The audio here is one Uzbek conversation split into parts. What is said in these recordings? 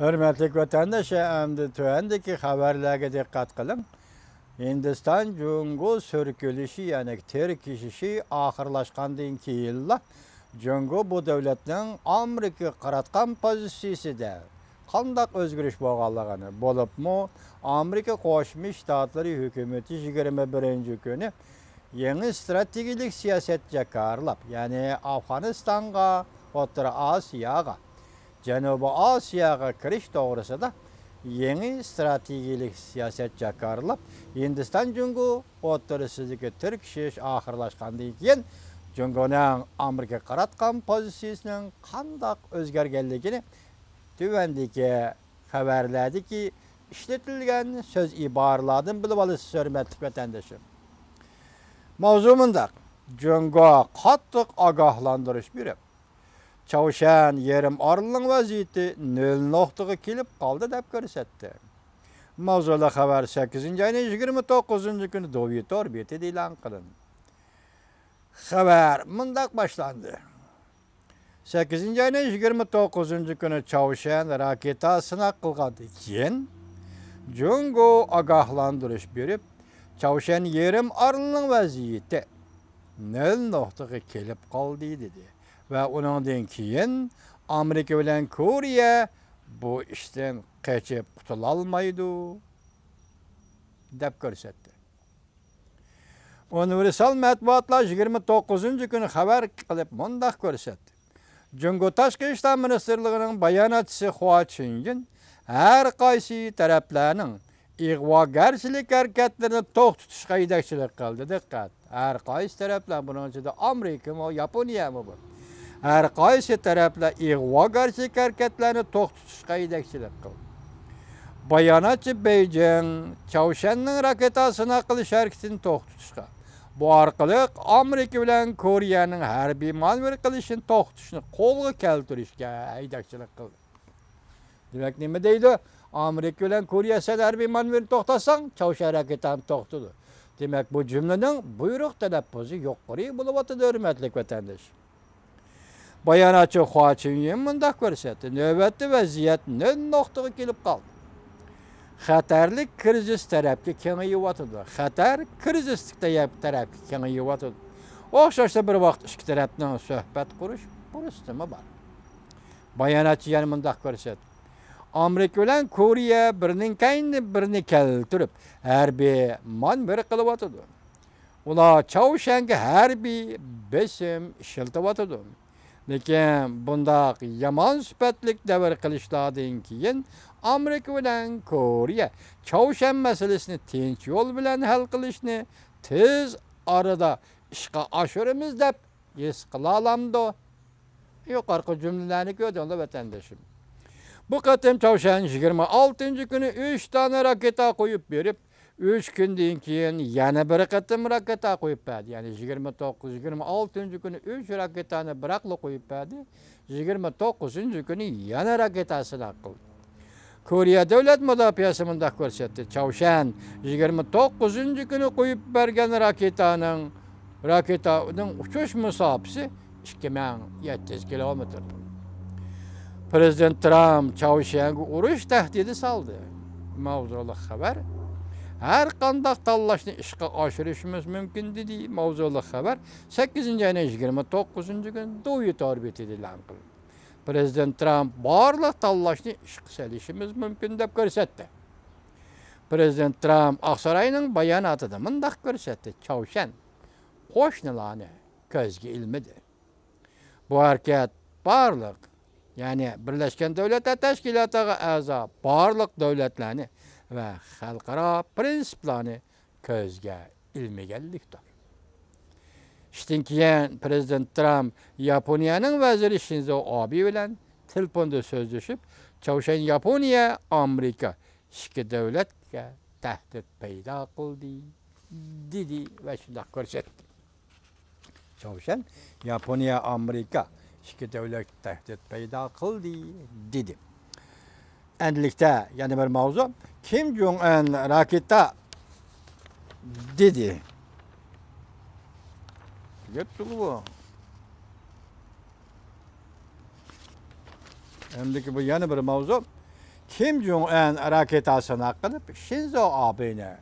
Hürmetli vatandaş, endi tövendeki haberlerge dikkat kılın. Hindistan Cungu sürkülüşü yani terkişişi ahırlaşkandan keyilla Cungu bu devletinin Amerika qaratkan pozisiyası da qandaq özgürüş boğallığını bolup mu Amerika Qo'shma Shtatları hükümeti 21 günü yeni stratejilik siyasetçe karlap yani Afganistan'a, Orta Asya'ya, Janubi Asya'ya kirish to'g'risida yeni stratejilik siyaset jakarlab, Hindistan Jungu o'tirisidagi tirkishish oxirlashgandan keyin Junguning Amerika qaratgan pozitsiyasining qandaq o'zgarganligini tuvandagi xabarlardagi ishlatilgan so'z iboralardan bilib olasiz, hurmatli vatandoshim. Mavzu mundaq: Jungu qattiq ogohlantirish berib, Çavuşan yerim arılığın vaziyeti nöl noqtaga kelip qaldı deb ko'rsatdi. Mavzula xabar 8 ayning 29 kuni Dovitor betida e'lon qilindi. Xabar mundaq boshlandi. 8 ayning 29 kuni Çavuşan raketa sinaq qilgandan keyin Jungu ogohlantirish berib, Çavuşan yerim arılığın vaziyeti nöl noqtaga kelip qaldı dedi. Ve ondan keyin Amerika bilen Koriya bu işten kaçıp qutulalmaydı deb ko'rsatdi. Universal matbuotlar 29 kuni xabar qilib mundaq ko'rsatdi. Jungu Tashqi ishlar ministrligining bayonotchisi Hua Chunying har qaysi taraflarning ig'vogarchilik harakatlarini to'xtatishga yetakchilik qildi. Diqqat! Har qaysi taraflar, buning ichida Amerika va Yaponiya bu. Her qaysi taraflar ig'vogarchilik harakatlarini to'xtatishga yetakchilik qildi. Bayonotchi Beijing Çavuşanning raketasini qilish harakatini to'xtatishga, bu orqali Amerika bilan Koreyaning harbiy manevr qilishini to'xtatishni qo'lga keltirishga yetakchilik qildi. Demak, nima deydi? Amerika bilan Koreya sen harbiy manevrni to'xtatsang, Çavuşan raketani to'xtatadi. Demak, bu jumlaning buyruq talaffuzi yuqori bo'lib o'tadi, hurmatli vatandosh. Bayonotchi Hua Chunying mundaq ko'rsatdi. Navbatda vaziyat nol noqtaga kelib qoldi. Xatarli krizis tarafga kengayyotir. Xatar krizislikda tarafga kengayyotir. O'xshashda bir vaqt ikki tarafning suhbat qurish fursati bor. Bayonotchi yana mundaq ko'rsatdi. Amerika bilan Koreya birining kayni birini keltirib, harbiy manevr qilyapti. Ular Çavuşanga harbiy besim ishlatyapti. Lekin bundaq yomon sifatlik davr qilishlardan keyin Amerika bilan Koreya Çavuşan masalasini tinch yo'l bilan hal qilishni tez orada ishga oshiramiz deb his qila olamdi. Yuqorqi jumlalarni ko'rdinglar vatandoshim. Bu qatim Çavuşan 26 kuni 3 dona raketa qo'yib berib, 3 kundan keyin yana bir qatim raketa qo'yib berdi. Ya'ni 29-26 kuni 3 raketani biraqli qo'yib berdi. 29 kuni yana raketasini qildi. Koreya davlat mudofaasi mundaq ko'rsatdi. Çavuşan 29 kuni qo'yib bergan raketaning uchish masofasi 2700 kilometr. Prezident Trump Çavuşanga urush tahdidi soldi. Mavzuli xabar. Her qandaq tanlashni ishga oshirishimiz mumkin dedi. Mavzuli xabar 8 ayning 29 kuni Dovitor betida e'lon qildi. Prezident Trump barliq tanlashni ishga solishimiz mumkin deb ko'rsatdi. Prezident Trump Oqsaroyning bayonotida mundaq ko'rsatdi. Çavuşan qo'shnilarni ko'zga ilmidi. Bu harakat barliq, ya'ni Birlashgan Davlatlar Tashkilotiga a'zo barliq davlatlarni va xalqaro prinsiplarni ko'zga ilmaganlikdir. Shundan keyin Prezident Trump Yaponiyaning vaziri Shinzo Abe bilan telefonda so'zlashib, Çavuşan Yaponiya, Amerika ikki davlatga tahdid paydo qildi dedi va shunday ko'rsatdi. Çavuşan Yaponiya, Amerika ikki davlat tahdid paydo qildi dedi. Endilikda yana bir mavzu. Kim Jong-un raketa dedi. Getdi bu. Endiki bu yana bir mavzu. Kim Jong-un raketasını qilib Shinzo Abe'ni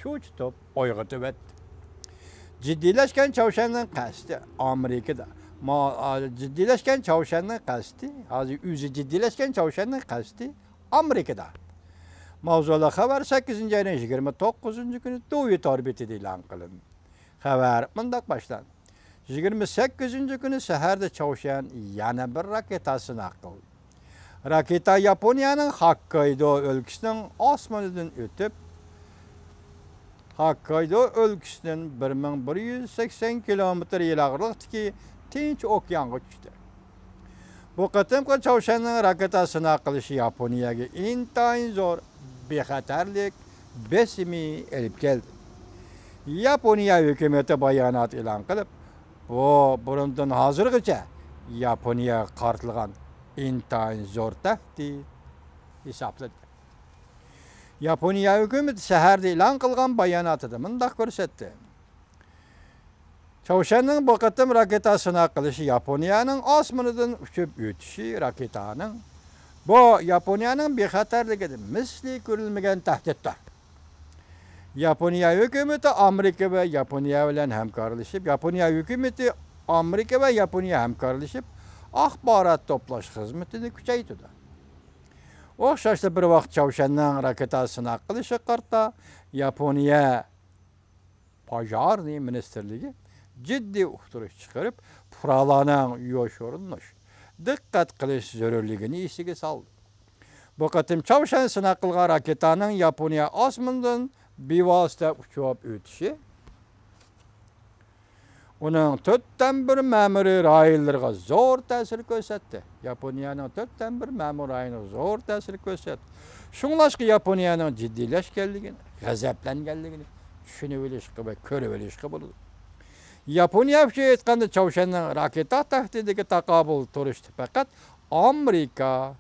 cho'chitib uyg'otib etdi. Jiddiylashgan Chavshanning qasdi Amerikada. Jiddiylashgan Chavshanning qasdi, hozir o'zi jiddiylashgan Chavshanning qasdi Amerikada. Mavzular xabar 8-ayning 29-kuni Do'yi orbitida e'lon qilindi. Xabar bundoq boshlandi. 28-kuni saharda Chavshan yana bir raketasini qildi. Raketa Yaponiyaning Hokkaydo o'lkasining osmonidan o'tib, Hokkaydo o'lkasidan 1180 kilometr yiroqlikdagi Tinch okeanga tushdi. Bu qatimqi Chavshanning raketasini qilishi Yaponiyaga intayin zo'r bexatarlik besimi elib keldi. Yaponiya hukumati bayonot e'lon qilib, bu burundan hozirgacha Yaponiya qartilgan intayin zo'r tahdid hisobladi. Yaponiya hukumati saharda e'lon qilgan bayonotida bundoq ko'rsatdi. Chavshanning bu qatim raketasini qilishi Yaponiyaning osmonidan uchib o'tishi raketaning bu Yaponiyaning bexatarligida misli ko'rilmagan tahdiddir. Yaponiya hukumati Amerika va Yaponiya bilan hamkorlashib, axborot to'plash xizmatini kuchaytirdi. O'xshashli bir vaqt Chavshanning raketasini qilishi qarta Yaponiya Pajorniy ministerligi jiddiy uqtirish chiqarib, fuqarolarning yo'sh diqqat qilish zarurligini esiga soldi. Bu qatim Chavshan sinaq qilgan raketaning Yaponiya osmonidan bevosita uchib o'tishi uning 4dan 1 ma'muriy rayonlarga zo'r ta'sir ko'rsatdi. Yaponiyaning 4dan 1 ma'muriy rayoniga zo'r ta'sir ko'rsatdi. Shunlashqa Yaponiyaning jiddiylashganligini, g'azablanganligini tushunib olishga va ko'rib olishga bo'ladi. Yaponiya uchun aytganda Chavshanning raketa tahdidiga taqobil turishdi faqat Amerikaga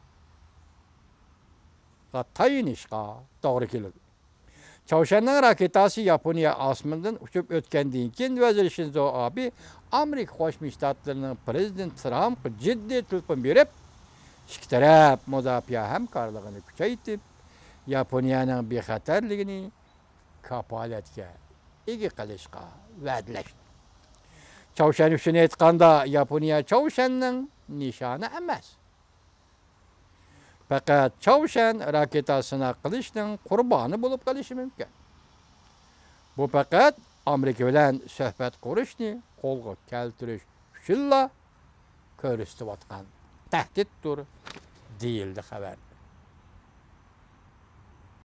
tayinishga to'g'ri keladi. Chavshanning raketasi Yaponiya osmonidan uchib o'tgandan keyin vazir Shinzo Abe Amerika Qo'shma Shtatlarining prezident Trampga jiddiy telefon berib, ikki taraf mudofaa hamkorligini kuchaytirib, Yaponiyaning bexatarligini kapolatga ega qilishga va'dalashdi. Chavshan uchun aytganda Yaponiya Chavshanning nishoni emas. Faqat Chavshan raketasini qilishning qurboni bo'lib qolishi mumkin. Bu faqat Amerika bilan suhbat qurishni qo'lga keltirish uchun ko'rsatayotgan tahdiddir, deyildi xabar.